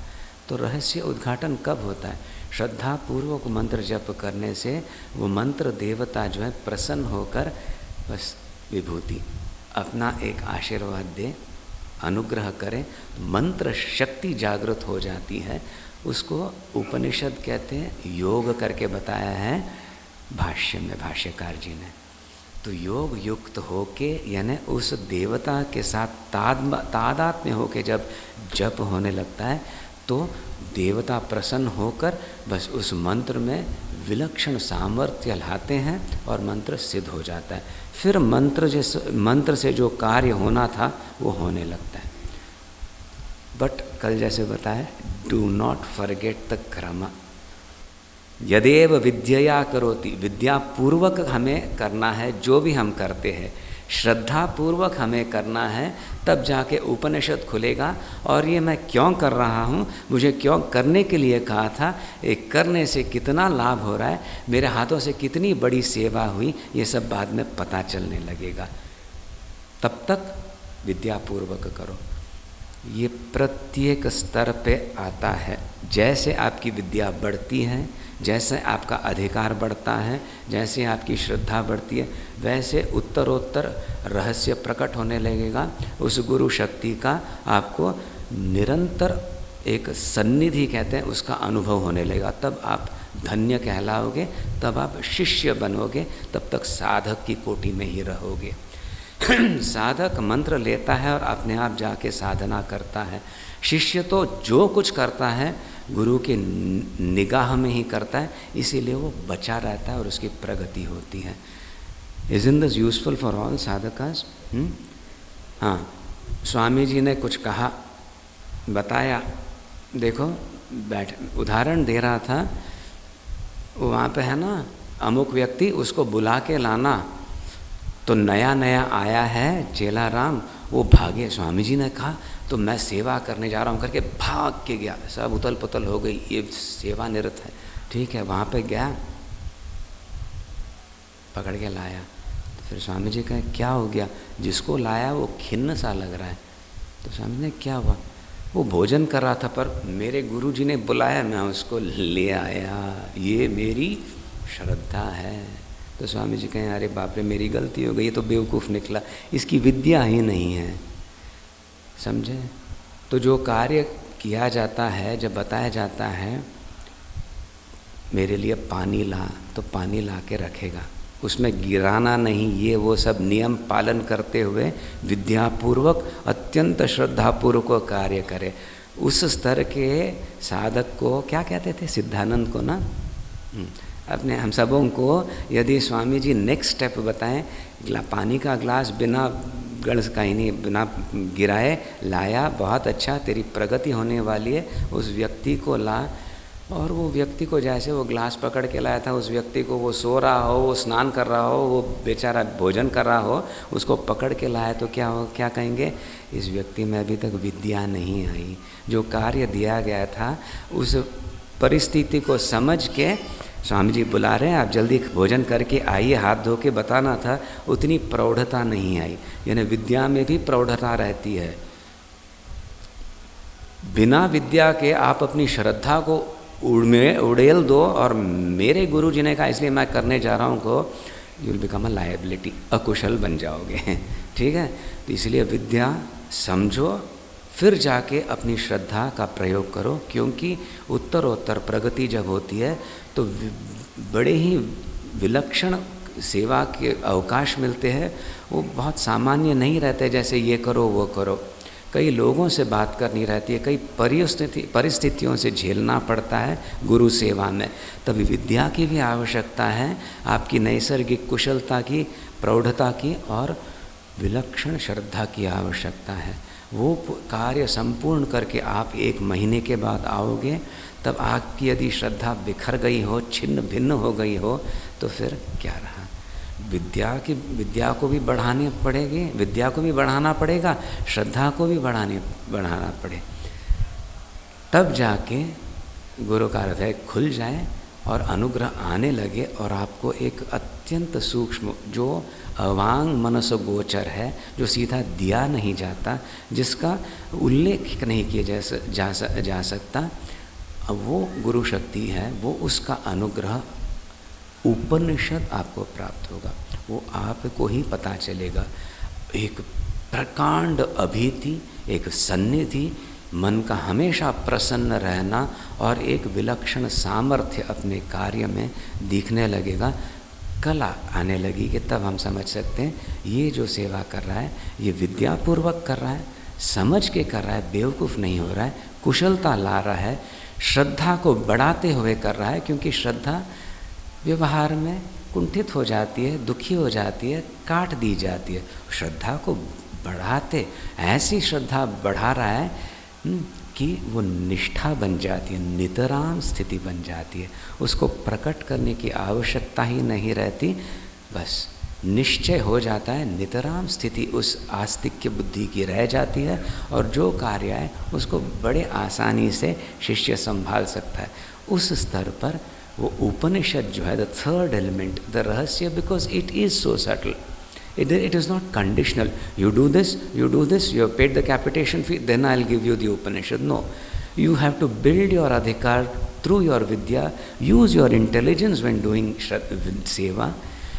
तो रहस्य उद्घाटन कब होता है? श्रद्धा पूर्वक मंत्र जप करने से वो मंत्र देवता जो है प्रसन्न होकर बस विभूति अपना एक आशीर्वाद दे, अनुग्रह करे, मंत्र शक्ति जागृत हो जाती है। उसको उपनिषद कहते हैं। योग करके बताया है भाष्य में भाष्यकार जी ने। तो योग युक्त होके यानी उस देवता के साथ तादात्म्य होके जब जप होने लगता है तो देवता प्रसन्न होकर बस उस मंत्र में विलक्षण सामर्थ्य लाते हैं और मंत्र सिद्ध हो जाता है। फिर मंत्र से जो कार्य होना था वो होने लगता है। बट कल जैसे बताया, डू नॉट फॉरगेट द क्रम। यदेव विद्यया करोति, विद्या पूर्वक हमें करना है जो भी हम करते हैं, श्रद्धा पूर्वक हमें करना है, तब जाके उपनिषद खुलेगा। और ये मैं क्यों कर रहा हूँ, मुझे क्यों करने के लिए कहा था, एक करने से कितना लाभ हो रहा है, मेरे हाथों से कितनी बड़ी सेवा हुई, ये सब बाद में पता चलने लगेगा। तब तक विद्या पूर्वक करो। ये प्रत्येक स्तर पे आता है। जैसे आपकी विद्या बढ़ती है, जैसे आपका अधिकार बढ़ता है, जैसे आपकी श्रद्धा बढ़ती है, वैसे उत्तरोत्तर रहस्य प्रकट होने लगेगा। उस गुरु शक्ति का आपको निरंतर एक सन्निधि कहते हैं, उसका अनुभव होने लगेगा। तब आप धन्य कहलाओगे, तब आप शिष्य बनोगे, तब तक साधक की कोटि में ही रहोगे। साधक मंत्र लेता है और अपने आप जाके साधना करता है। शिष्य तो जो कुछ करता है गुरु के निगाह में ही करता है, इसीलिए वो बचा रहता है और उसकी प्रगति होती है। Isn't this useful for all sadhakas? हाँ, स्वामी जी ने कुछ कहा, बताया। देखो, उदाहरण दे रहा था, वहाँ पे है ना अमुक व्यक्ति उसको बुला के लाना। तो नया नया आया है चेला राम, वो भागे। स्वामी जी ने कहा तो मैं सेवा करने जा रहा हूँ करके भाग के गया। सब उतल पुतल हो गई, ये सेवा निरत है। ठीक है, वहाँ पे गया, पकड़ के लाया। तो फिर स्वामी जी कहे क्या हो गया? जिसको लाया वो खिन्न सा लग रहा है। तो स्वामी ने क्या हुआ? वो भोजन कर रहा था पर मेरे गुरु जी ने बुलाया, मैं उसको ले आया, ये मेरी श्रद्धा है। तो स्वामी जी कहें अरे बाप रे, मेरी गलती हो गई, ये तो बेवकूफ़ निकला, इसकी विद्या ही नहीं है। समझे? तो जो कार्य किया जाता है, जब बताया जाता है मेरे लिए पानी ला, तो पानी ला के रखेगा, उसमें गिराना नहीं। ये वो सब नियम पालन करते हुए विद्यापूर्वक अत्यंत श्रद्धापूर्वक कार्य करे। उस स्तर के साधक को क्या कहते थे? सिद्धानंद को ना, अपने हम सबों को यदि स्वामी जी नेक्स्ट स्टेप बताएं, पानी का ग्लास बिना गणस का ही नहीं, बिना गिराए लाया, बहुत अच्छा, तेरी प्रगति होने वाली है, उस व्यक्ति को ला। और वो व्यक्ति को जैसे वो ग्लास पकड़ के लाया था, उस व्यक्ति को वो सो रहा हो, वो स्नान कर रहा हो, वो बेचारा भोजन कर रहा हो, उसको पकड़ के लाया, तो क्या कहेंगे? इस व्यक्ति में अभी तक विद्या नहीं आई। जो कार्य दिया गया था उस परिस्थिति को समझ के स्वामी जी बुला रहे हैं, आप जल्दी भोजन करके आइए, हाथ धो के बताना था, उतनी प्रौढ़ता नहीं आई। यानी विद्या में भी प्रौढ़ता रहती है। बिना विद्या के आप अपनी श्रद्धा को उड़ेल दो और मेरे गुरु जी ने कहा इसलिए मैं करने जा रहा हूँ को, you will become a liability, अकुशल बन जाओगे। ठीक है, तो इसलिए विद्या समझो, फिर जाके अपनी श्रद्धा का प्रयोग करो, क्योंकि उत्तरोत्तर प्रगति जब होती है तो बड़े ही विलक्षण सेवा के अवकाश मिलते हैं। वो बहुत सामान्य नहीं रहते, जैसे ये करो वो करो। कई लोगों से बात करनी रहती है, कई परिस्थितियों से झेलना पड़ता है गुरु सेवा में। तभी विद्या की भी आवश्यकता है, आपकी नैसर्गिक कुशलता की, प्रौढ़ता की और विलक्षण श्रद्धा की आवश्यकता है। वो कार्य संपूर्ण करके आप 1 महीने के बाद आओगे, तब आपकी यदि श्रद्धा बिखर गई हो, छिन्न भिन्न हो गई हो, तो फिर क्या रहा? विद्या को भी बढ़ानी पड़ेगी, विद्या को भी बढ़ाना पड़ेगा, श्रद्धा को भी बढ़ाना पड़े, तब जाके गुरु का हृदय खुल जाए और अनुग्रह आने लगे और आपको एक अत्यंत सूक्ष्म, जो अवांग मनस गोचर है, जो सीधा दिया नहीं जाता, जिसका उल्लेख नहीं किया जा सकता, वो गुरु शक्ति है, वो उसका अनुग्रह उपनिषद आपको प्राप्त होगा। वो आपको ही पता चलेगा। एक प्रकांड अभीति, एक सन्निधि, मन का हमेशा प्रसन्न रहना और एक विलक्षण सामर्थ्य अपने कार्य में दिखने लगेगा। कला आने लगेगी, तब हम समझ सकते हैं ये जो सेवा कर रहा है ये विद्यापूर्वक कर रहा है, समझ के कर रहा है, बेवकूफ़ नहीं हो रहा है, कुशलता ला रहा है, श्रद्धा को बढ़ाते हुए कर रहा है। क्योंकि श्रद्धा व्यवहार में कुंठित हो जाती है, दुखी हो जाती है, काट दी जाती है। श्रद्धा को बढ़ाते, ऐसी श्रद्धा बढ़ा रहा है कि वो निष्ठा बन जाती है, नितराम स्थिति बन जाती है। उसको प्रकट करने की आवश्यकता ही नहीं रहती, बस निश्चय हो जाता है, नितराम स्थिति उस आस्तिक्य बुद्धि की रह जाती है और जो कार्य है उसको बड़े आसानी से शिष्य संभाल सकता है। उस स्तर पर वो उपनिषद जो है, द थर्ड एलिमेंट, द रहस्य, because it is so subtle, it is not conditional. You do this, you have paid the capitation fee, then I'll give you the Upanishad. No, you have to build your adhikar through your vidya, use your intelligence when doing seva,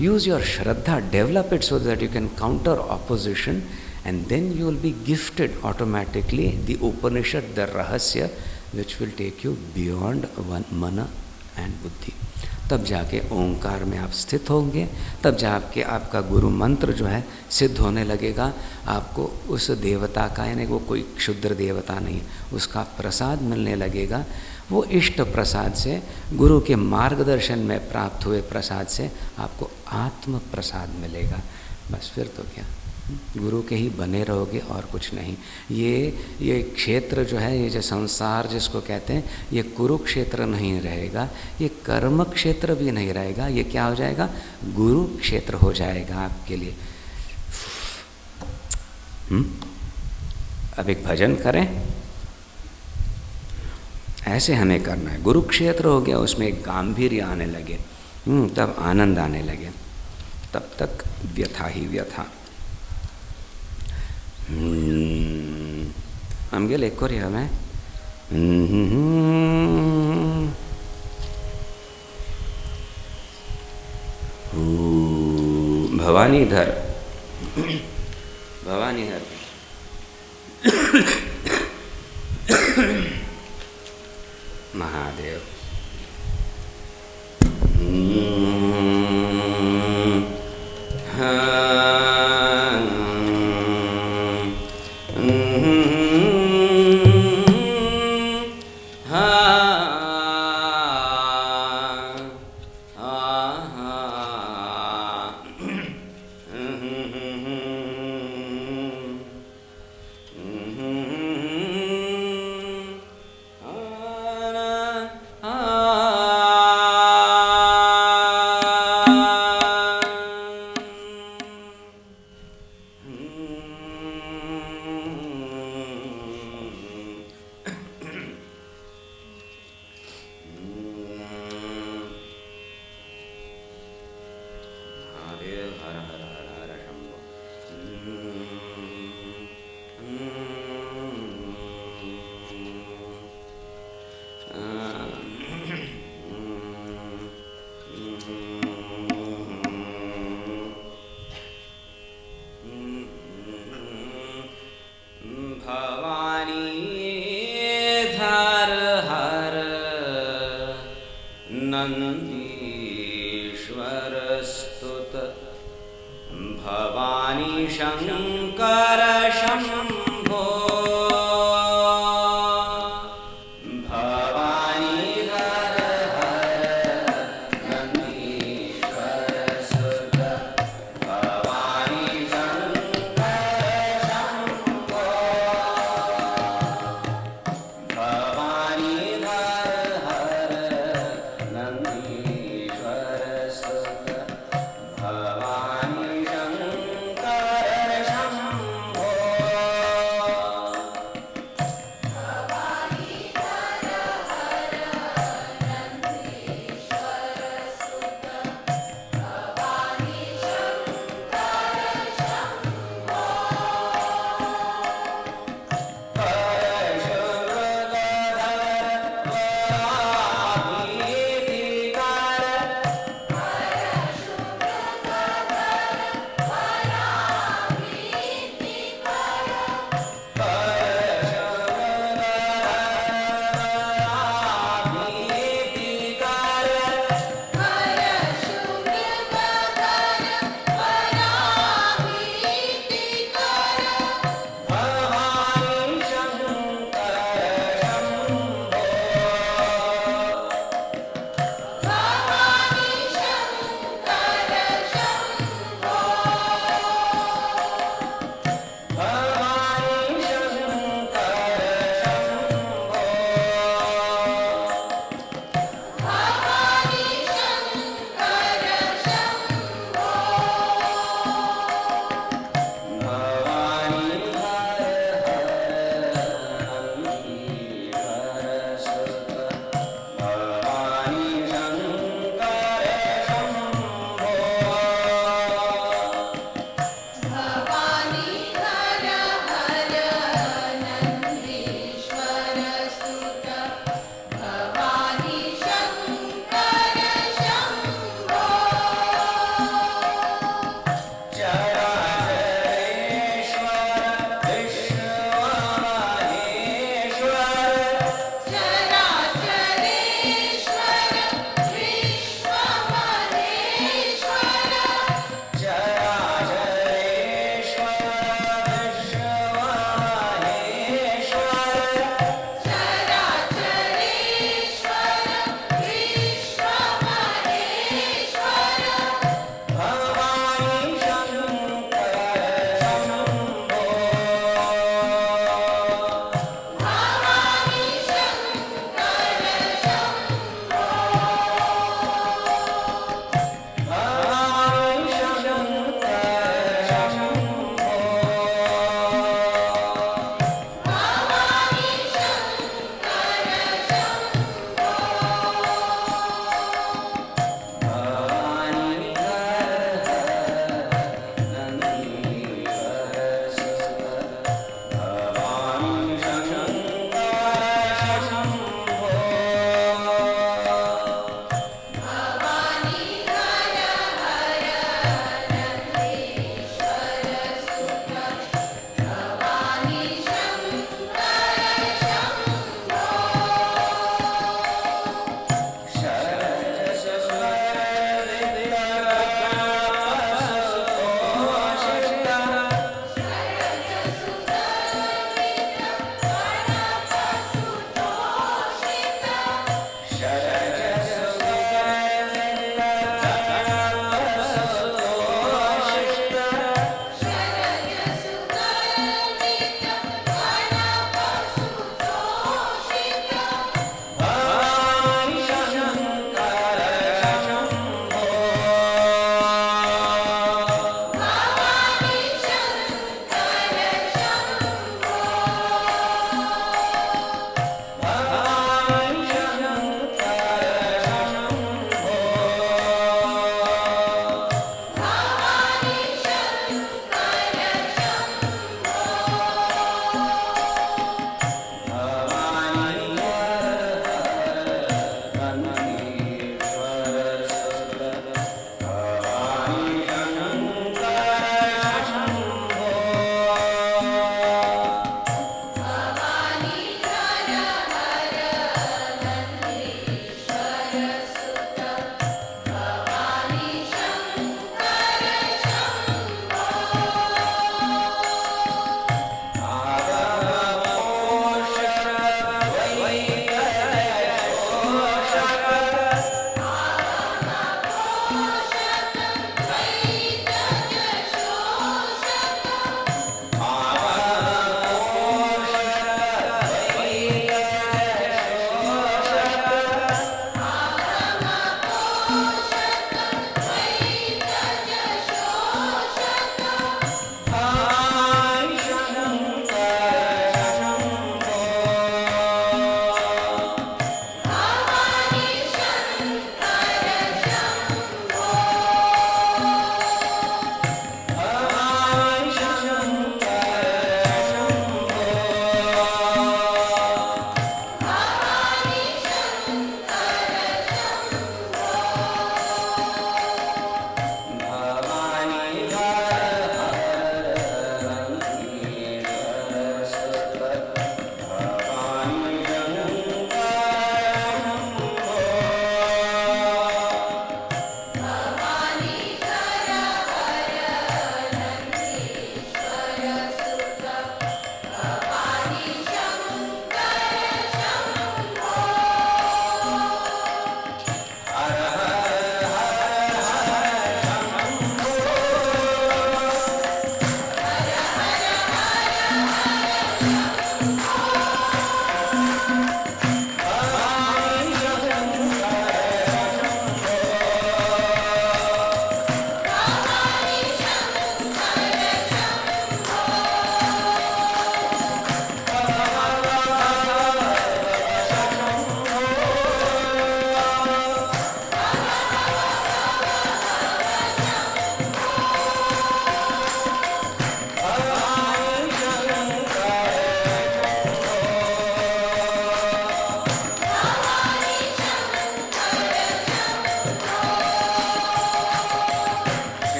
use your shraddha, develop it so that you can counter opposition, and then you will be gifted automatically the Upanishad, the rahasya, which will take you beyond mana and buddhi. तब जाके ओंकार में आप स्थित होंगे, तब जाके आपका गुरु मंत्र जो है सिद्ध होने लगेगा। आपको उस देवता का, यानी वो कोई क्षुद्र देवता नहीं, उसका प्रसाद मिलने लगेगा। वो इष्ट प्रसाद से, गुरु के मार्गदर्शन में प्राप्त हुए प्रसाद से आपको आत्म प्रसाद मिलेगा। बस फिर तो क्या, गुरु के ही बने रहोगे और कुछ नहीं। ये क्षेत्र जो है, ये जो संसार जिसको कहते हैं, ये कुरुक्षेत्र नहीं रहेगा, ये कर्म क्षेत्र भी नहीं रहेगा, ये क्या हो जाएगा? गुरु क्षेत्र हो जाएगा आपके लिए। अब एक भजन करें, ऐसे हमें करना है। गुरु क्षेत्र हो गया, उसमें एक गांभीर्य आने लगे, तब आनंद आने लगे, तब तक व्यथा ही व्यथा। ನಮಗೆ ಲೆಕ್ಕೋರಿ ಹಮೆ भवानीधर भवानीधर महादेव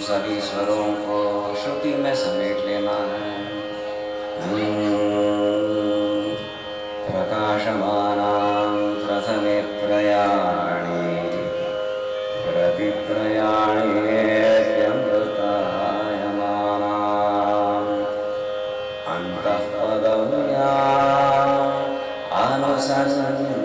सभी स्वरों को श्रुति में समेट लेना है। प्रकाशमानां प्रथमे प्रयाणे प्रतिप्रयाणेऽप्यमृतायमानाम् अन्तःपदव्याम् अनुसञ्चरन्ति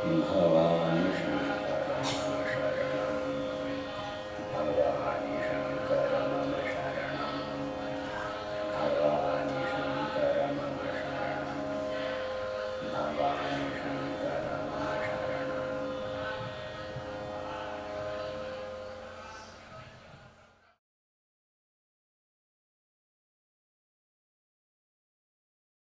भवानि शङ्कर मम शरणं भवानि शङ्कर मम शरणं भवानि शङ्कर मम शरणं भवानि